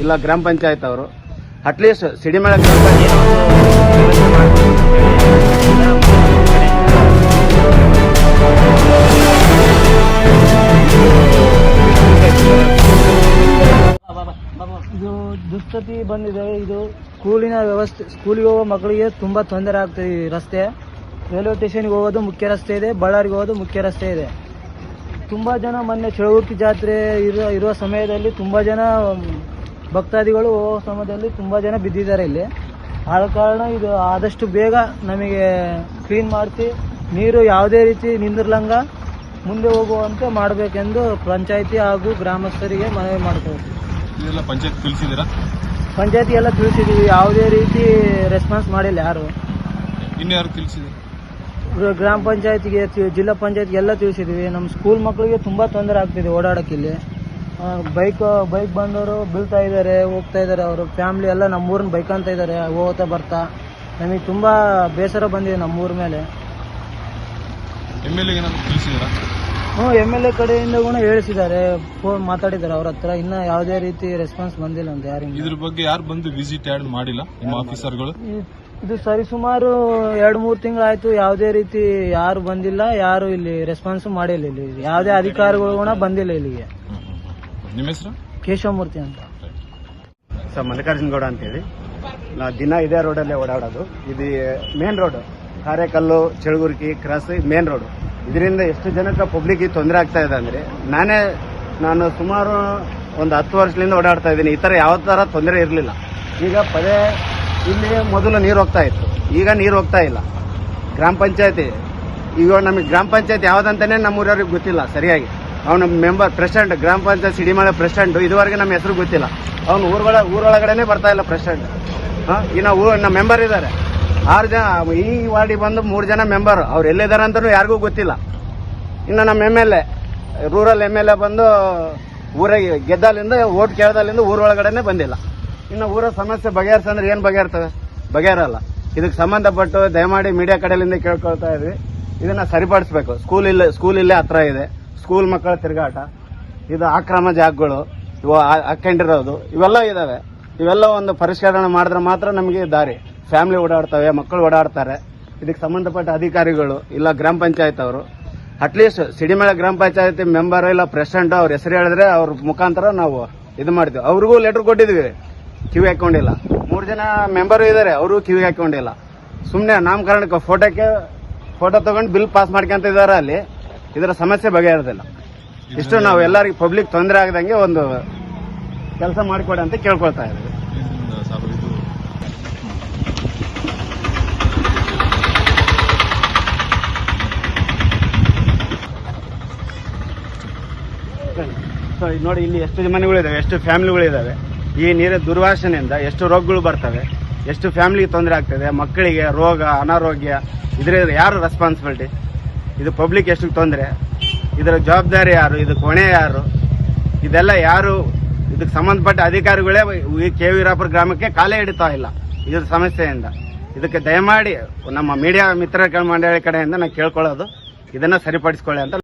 ಇಲ್ಲ ಗ್ರಾಮ ಪಂಚಾಯತ್ ಅವರು ಅಟ್ಲೀಸ್ಟ್ ಸಿಡಿಮಳೆ ಇದು ದುಸ್ಥಿತಿ ಬಂದಿದೆ. ಇದು ಸ್ಕೂಲಿನ ವ್ಯವಸ್ಥೆ, ಸ್ಕೂಲಿಗೆ ಹೋಗೋ ಮಕ್ಕಳಿಗೆ ತುಂಬಾ ತೊಂದರೆ ಆಗ್ತದೆ. ಈ ರಸ್ತೆ ರೈಲ್ವೆ ಸ್ಟೇಷನ್ಗೆ ಹೋಗೋದು ಮುಖ್ಯ ರಸ್ತೆ ಇದೆ, ಬಳ್ಳಾರಿಗೆ ಹೋಗೋದು ಮುಖ್ಯ ರಸ್ತೆ ಇದೆ. ತುಂಬಾ ಜನ ಮೊನ್ನೆ ಚಳಗುರ್ಕಿ ಜಾತ್ರೆ ಇರುವ ಸಮಯದಲ್ಲಿ ತುಂಬಾ ಜನ ಭಕ್ತಾದಿಗಳು ಹೋಗೋ ಸಮಯದಲ್ಲಿ ತುಂಬಾ ಜನ ಬಿದ್ದಿದ್ದಾರೆ ಇಲ್ಲಿ. ಆದ ಕಾರಣ ಇದು ಆದಷ್ಟು ಬೇಗ ನಮಗೆ ಕ್ಲೀನ್ ಮಾಡಿಸಿ ನೀರು ಯಾವುದೇ ರೀತಿ ನಿಂದಿರ್ಲಂಗ ಮುಂದೆ ಹೋಗುವಂತೆ ಮಾಡಬೇಕೆಂದು ಪಂಚಾಯತಿ ಹಾಗೂ ಗ್ರಾಮಸ್ಥರಿಗೆ ಮನವಿ ಮಾಡ್ತೇವೆ. ಪಂಚಾಯತಿ ಎಲ್ಲ ತಿಳಿಸಿದೀವಿ, ಯಾವುದೇ ರೀತಿ ರೆಸ್ಪಾನ್ಸ್ ಮಾಡಿಲ್ಲ ಯಾರು. ಗ್ರಾಮ ಪಂಚಾಯತಿಗೆ, ಜಿಲ್ಲಾ ಪಂಚಾಯತ್ಗೆ ಎಲ್ಲ ತಿಳಿಸಿದೀವಿ. ನಮ್ಮ ಸ್ಕೂಲ್ ಮಕ್ಕಳಿಗೆ ತುಂಬಾ ತೊಂದರೆ ಆಗ್ತಿದೆ ಓಡಾಡಕ್ಕೆ. ಇಲ್ಲಿ ಬೈಕ್ ಬಂದವರು ಬೀಳ್ತಾ ಇದ್ದಾರೆ, ಹೋಗ್ತಾ ಇದ್ದಾರೆ. ಅವರು ಫ್ಯಾಮಿಲಿ ಎಲ್ಲ ನಮ್ಮೂರನ್ನ ಬೈಕ್ ಅಂತ ಇದ್ದಾರೆ, ಹೋಗ್ತಾ ಬರ್ತಾ. ನಮಗೆ ತುಂಬಾ ಬೇಸರ ಬಂದಿದೆ ನಮ್ಮೂರ ಮೇಲೆ. MLA ಕಡೆಯಿಂದ ಕೂಡ ಹೇಳಿಸಿದ್ದಾರೆ, ಫೋನ್ ಮಾತಾಡಿದ್ದಾರೆ ಅವ್ರ ಹತ್ರ. ಇನ್ನ ಯಾವುದೇ ರೀತಿ ರೆಸ್ಪಾನ್ಸ್ ಬಂದಿಲ್ಲ ಅಂತ ಯಾರಿಂದ. ಇದ್ರ ಬಗ್ಗೆ ಯಾರು ಬಂದು ವಿಸಿಟ್ ಮಾಡಿಲ್ಲ ನಿಮ್ಮ ಆಫೀಸರ್ಗಳು? ಇದು ಸರಿಸುಮಾರು 2-3 ತಿಂಗಳಾಯ್ತು, ಯಾವುದೇ ರೀತಿ ಯಾರು ಬಂದಿಲ್ಲ, ಯಾರು ಇಲ್ಲಿ ರೆಸ್ಪಾನ್ಸ್ ಮಾಡಿಲ್ಲ. ಇಲ್ಲಿ ಯಾವುದೇ ಅಧಿಕಾರಿಗಳು ಕೂಡ ಬಂದಿಲ್ಲ ಇಲ್ಲಿಗೆ. ನಿಮ್ಮ ಹೆಸರು? ಕೇಶವಮೂರ್ತಿ ಅಂತ. ಸರ್, ಮಲ್ಲಿಕಾರ್ಜುನ ಗೌಡ ಅಂತೇಳಿ. ನಾವು ದಿನ ಇದೇ ರೋಡಲ್ಲೇ ಓಡಾಡೋದು. ಇದು main road, Karekallu Chalagurki cross main road. ಇದರಿಂದ ಎಷ್ಟು ಜನಕ್ಕೆ ಪಬ್ಲಿಕ್ ತೊಂದರೆ ಆಗ್ತಾ ಇದೆ ಅಂದ್ರೆ, ನಾನು ಸುಮಾರು ಒಂದು 10 ವರ್ಷದಿಂದ ಓಡಾಡ್ತಾ ಇದ್ದೀನಿ. ಈ ತರ ಯಾವ ತರ ತೊಂದರೆ ಇರಲಿಲ್ಲ. ಈಗ ಪದೇ ಇಲ್ಲಿ ಮೊದಲು ನೀರು ಹೋಗ್ತಾ ಇತ್ತು, ಈಗ ನೀರು ಹೋಗ್ತಾ ಇಲ್ಲ. ಗ್ರಾಮ ಪಂಚಾಯತಿ ಈಗ ನಮಗೆ ಗ್ರಾಮ ಪಂಚಾಯತ್ ಯಾವ್ದಂತಾನೆ ನಮ್ಮೂರವ್ರಿಗೆ ಗೊತ್ತಿಲ್ಲ ಸರಿಯಾಗಿ. ಅವನ ಮೆಂಬರ್ ಪ್ರೆಸಿಡೆಂಟ್, ಗ್ರಾಮ ಪಂಚಾಯತ್ ಸಿಡಿಮಳೆ ಪ್ರೆಸಿಡೆಂಟ್, ಇದುವರೆಗೆ ನಮ್ಮ ಹೆಸರು ಗೊತ್ತಿಲ್ಲ. ಅವನು ಊರೊಳಗಡೆನೆ ಬರ್ತಾ ಇಲ್ಲ ಪ್ರೆಸಿಡೆಂಟ್. ಇನ್ನು ನಮ್ಮ ಮೆಂಬರ್ ಇದ್ದಾರೆ 6 ಜನ. ಈ ವಾರ್ಡಿಗೆ ಬಂದು 3 ಜನ ಮೆಂಬರ್, ಅವ್ರು ಎಲ್ಲಿದ್ದಾರೆ ಅಂತಲೂ ಯಾರಿಗೂ ಗೊತ್ತಿಲ್ಲ. ಇನ್ನು ನಮ್ಮ MLA, ರೂರಲ್ MLA ಬಂದು ಊರಿಗೆ ಗೆದ್ದಾಲಿಂದ ಓಟ್ ಕೇಳ್ದಾಲಿಂದ ಊರೊಳಗಡೆನೆ ಬಂದಿಲ್ಲ. ಇನ್ನು ಊರ ಸಮಸ್ಯೆ ಬಗೆಹರಿಸಂದ್ರೆ ಏನು ಬಗೆಹರ್ತವೆ? ಬಗೆಹರಲ್ಲ. ಇದಕ್ಕೆ ಸಂಬಂಧಪಟ್ಟು ದಯಮಾಡಿ ಮೀಡಿಯಾ ಕಡೆಯಿಂದ ಕೇಳ್ಕೊಳ್ತಾ ಇದ್ವಿ, ಇದನ್ನ ಸರಿಪಡಿಸಬೇಕು. ಸ್ಕೂಲ್ ಇಲ್ಲೇ ಹತ್ರ ಇದೆ, ಸ್ಕೂಲ್ ಮಕ್ಕಳ ತಿರುಗಾಟ, ಇದು ಆಕ್ರಮ ಜಾಗಗಳು ಇವು ಹಾಕೊಂಡಿರೋದು ಇವೆಲ್ಲ ಇದಾವೆ. ಇವೆಲ್ಲ ಒಂದು ಪರಿಷ್ಕರಣೆ ಮಾಡಿದ್ರೆ ಮಾತ್ರ ನಮಗೆ ದಾರಿ. ಫ್ಯಾಮಿಲಿ ಓಡಾಡ್ತವೆ, ಮಕ್ಕಳು ಓಡಾಡ್ತಾರೆ. ಇದಕ್ಕೆ ಸಂಬಂಧಪಟ್ಟ ಅಧಿಕಾರಿಗಳು ಇಲ್ಲ ಗ್ರಾಮ ಪಂಚಾಯತ್ ಅವರು ಅಟ್ಲೀಸ್ಟ್ ಸಿಡಿಮಳೆ ಗ್ರಾಮ ಪಂಚಾಯತಿ ಮೆಂಬರ್ ಇಲ್ಲ ಪ್ರೆಸಿಡೆಂಟ್ ಅವ್ರ ಹೆಸರು ಹೇಳಿದ್ರೆ ಅವ್ರ ಮುಖಾಂತರ ನಾವು ಇದು ಮಾಡ್ತೀವಿ. ಅವ್ರಿಗೂ ಲೆಟರ್ ಕೊಟ್ಟಿದ್ವಿ, ಕಿವಿ ಹಾಕೊಂಡಿಲ್ಲ. 3 ಜನ ಮೆಂಬರ್ ಇದ್ದಾರೆ, ಅವರು ಕಿವಿ ಹಾಕೊಂಡಿಲ್ಲ. ಸುಮ್ಮನೆ ನಾಮಕರಣಕ್ಕೆ ಫೋಟೋ ತಗೊಂಡು ಬಿಲ್ ಪಾಸ್ ಮಾಡ್ಕೊಂತ ಇದಾರೆ. ಅಲ್ಲಿ ಇದರ ಸಮಸ್ಯೆ ಬಗೆಹರಿದಿಲ್ಲ. ಇಷ್ಟು ನಾವು ಎಲ್ಲರಿಗೂ ಪಬ್ಲಿಕ್ ತೊಂದರೆ ಆಗದಂಗೆ ಒಂದು ಕೆಲಸ ಮಾಡಿಕೊಡಿ ಅಂತ ಕೇಳ್ಕೊಳ್ತಾ ಇದ್ದೀವಿ. ನೋಡಿ, ಇಲ್ಲಿ ಎಷ್ಟು ಮನೆಗಳಿದಾವೆ, ಎಷ್ಟು ಫ್ಯಾಮಿಲಿಗಳಿದಾವೆ. ಈ ನೀರಿನ ದುರ್ವಾಸನೆಯಿಂದ ಎಷ್ಟು ರೋಗಗಳು ಬರ್ತವೆ, ಎಷ್ಟು ಫ್ಯಾಮಿಲಿಗೆ ತೊಂದರೆ ಆಗ್ತದೆ, ಮಕ್ಕಳಿಗೆ ರೋಗ ಅನಾರೋಗ್ಯ. ಇದರ ಯಾರು ರೆಸ್ಪಾನ್ಸಿಬಿಲಿಟಿ? ಇದು ಪಬ್ಲಿಕ್ ಎಷ್ಟು ತೊಂದರೆ, ಇದರ ಜವಾಬ್ದಾರಿ ಯಾರು, ಇದಕ್ಕೆ ಹೊಣೆ ಯಾರು? ಇದೆಲ್ಲ ಯಾರು? ಇದಕ್ಕೆ ಸಂಬಂಧಪಟ್ಟ ಅಧಿಕಾರಿಗಳೇ KVರಾಪುರ ಗ್ರಾಮಕ್ಕೆ ಕಾಲೇ ಹಿಡಿತಾ ಇಲ್ಲ ಇದರ ಸಮಸ್ಯೆಯಿಂದ. ಇದಕ್ಕೆ ದಯಮಾಡಿ ನಮ್ಮ ಮೀಡಿಯಾ ಮಿತ್ರರ ಮಂಡಳಿ ಕಡೆಯಿಂದ ನಾನು ಕೇಳ್ಕೊಳ್ಳೋದು, ಇದನ್ನ ಸರಿಪಡಿಸಿಕೊಳ್ಳಿ ಅಂತ.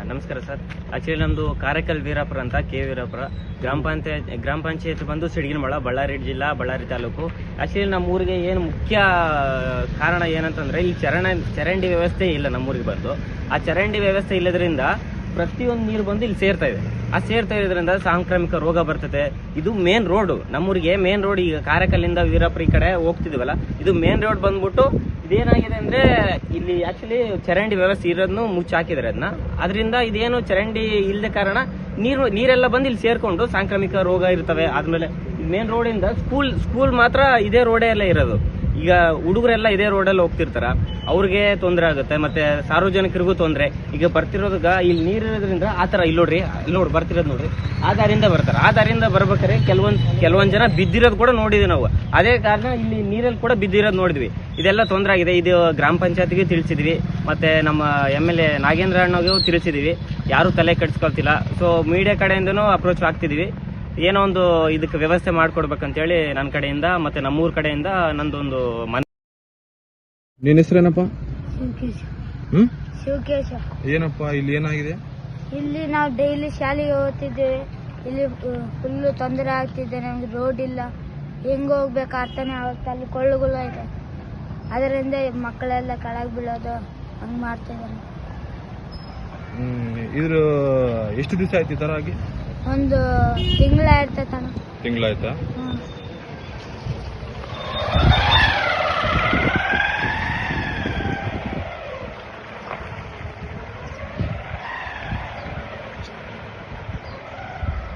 ನಮಸ್ಕಾರ ಸರ್. ಆಕ್ಚುಲಿ ನಮ್ದು ಕಾರೆಕಲ್ ವೀರಾಪುರ ಅಂತ, KVರಾಪುರ ಗ್ರಾಮ ಪಂಚಾಯತ್ ಬಂದು ಸಿಡಿಗಿನಮಳ, ಬಳ್ಳಾರಿ ಜಿಲ್ಲಾ, ಬಳ್ಳಾರಿ ತಾಲೂಕು. ಆಕ್ಚುಲಿ ನಮ್ಮ ಊರಿಗೆ ಏನು ಮುಖ್ಯ ಕಾರಣ ಏನಂತಂದ್ರೆ, ಇಲ್ಲಿ ಚರಂಡಿ ವ್ಯವಸ್ಥೆ ಇಲ್ಲ ನಮ್ಮೂರಿಗೆ ಬಂದು. ಆ ಚರಂಡಿ ವ್ಯವಸ್ಥೆ ಇಲ್ಲದ್ರಿಂದ ಪ್ರತಿಯೊಂದು ನೀರು ಬಂದು ಇಲ್ಲಿ ಸೇರ್ತಾ ಇದೆ. ಆ ಸೇರ್ತಾ ಇರೋದ್ರಿಂದ ಸಾಂಕ್ರಾಮಿಕ ರೋಗ ಬರ್ತದೆ. ಇದು ಮೇನ್ ರೋಡ್, ನಮ್ಮೂರಿಗೆ ಮೇನ್ ರೋಡ್. ಈಗ ಕಾರೆಕಲ್ಲಿಂದ ವೀರಾಪುರ ಈ ಕಡೆ ಹೋಗ್ತಿದ್ವಲ್ಲ, ಇದು ಮೇನ್ ರೋಡ್ ಬಂದ್ಬಿಟ್ಟು ಇದೇನಾಗಿದೆ ಅಂದ್ರೆ, ಇಲ್ಲಿ ಆಕ್ಚುಲಿ ಚರಂಡಿ ವ್ಯವಸ್ಥೆ ಇರೋದನ್ನು ಮುಚ್ಚಾಕಿದ್ದಾರೆ ಅದರಿಂದ ಇದೇನು ಚರಂಡಿ ಇಲ್ಲದ ಕಾರಣ ನೀರೆಲ್ಲ ಬಂದು ಇಲ್ಲಿ ಸೇರ್ಕೊಂಡು ಸಾಂಕ್ರಾಮಿಕ ರೋಗ ಇರ್ತವೆ. ಆದ್ಮೇಲೆ ಮೇನ್ ರೋಡ್ ಇಂದ ಸ್ಕೂಲ್ ಮಾತ್ರ ಇದೇ ರೋಡೇ ಎಲ್ಲ ಇರೋದು. ಈಗ ಹುಡುಗರೆಲ್ಲ ಇದೇ ರೋಡಲ್ಲಿ ಹೋಗ್ತಿರ್ತಾರ, ಅವ್ರಿಗೆ ತೊಂದರೆ ಆಗುತ್ತೆ, ಮತ್ತೆ ಸಾರ್ವಜನಿಕರಿಗೂ ತೊಂದರೆ. ಈಗ ಬರ್ತಿರೋದಾಗ ಇಲ್ಲಿ ನೀರಿರೋದ್ರಿಂದ ಆತರ ಇಲ್ಲಿ ನೋಡಿ ಬರ್ತಿರೋದು ನೋಡ್ರಿ, ಆ ದಾರಿಯಿಂದ ಬರ್ತಾರೆ. ಆ ದಾರಿಯಿಂದ ಬರ್ಬೇಕಾದ್ರೆ ಕೆಲವೊಂದ್ ಜನ ಬಿದ್ದಿರೋದು ಕೂಡ ನೋಡಿದ್ವಿ ನಾವು. ಅದೇ ಕಾರಣ ಇಲ್ಲಿ ನೀರಲ್ಲಿ ಕೂಡ ಬಿದ್ದಿರೋದು ನೋಡಿದ್ವಿ. ಇದೆಲ್ಲ ತೊಂದರೆ ಆಗಿದೆ. ಇದು ಗ್ರಾಮ ಪಂಚಾಯತ್ಗೆ ತಿಳಿಸಿದ್ವಿ, ಮತ್ತೆ ನಮ್ಮ MLA ನಾಗೇಂದ್ರ ಅಣ್ಣಗೂ ತಿಳಿಸಿದ್ವಿ. ಯಾರು ತಲೆ ಕೆಡಿಸ್ಕೊಳ್ತಿಲ್ಲ. ಸೊ ಮೀಡಿಯಾ ಕಡೆಯಿಂದನೂ ಅಪ್ರೋಚ್ ಆಗ್ತಿದ್ವಿ. ಏನೋ ಒಂದು ಇದಕ್ಕೆ ವ್ಯವಸ್ಥೆ ಮಾಡ್ಕೊಡ್ಬೇಕಂತೇಳಿ ನನ್ನ ಕಡೆಯಿಂದ, ಮತ್ತೆ ನಮ್ಮೂರ್ ಕಡೆಯಿಂದ ನಂದೊಂದು ಮನೆ. ನಿನ್ನ ಹೆಸರೇನಪ್ಪ? ಶಿವಕೇಶ. ಏನಪ್ಪ ಇಲ್ಲಿ ಏನಾಗಿದೆ? ಇಲ್ಲಿ ನಾವು ಡೈಲಿ ಶಾಲೆಗೆ ಹೋಗ್ತಿದ್ದೇವೆ. ಇಲ್ಲಿ ಫುಲ್ಲು ತೊಂದರೆ ಆಗ್ತಿದೆ. ನಮ್ಗೆ ರೋಡ್ ಇಲ್ಲ, ಹೆಂಗ್ ಹೋಗ್ಬೇಕು ಅರ್ಥನೇ ಆಗುತ್ತೆ. ಅಲ್ಲಿ ಕೊಳ್ಳುಗಳು ಇದೆ, ಅದರಿಂದ ಮಕ್ಕಳೆಲ್ಲ ಕೆಳಗೆ ಬೀಳೋದು ಹಂಗ್ ಮಾಡ್ತಿದ್ದಾರೆ. ಇದ್ರ ಎಷ್ಟು ದಿವಸ ಆಯ್ತು ಈ ತರ ಆಗಿ? ಒಂದು ತಿಂಗಳಾಯ್ತಣ್ಣ. ತಿಂಗಳಾಯ್ತಾ? ಹ್ಮ್.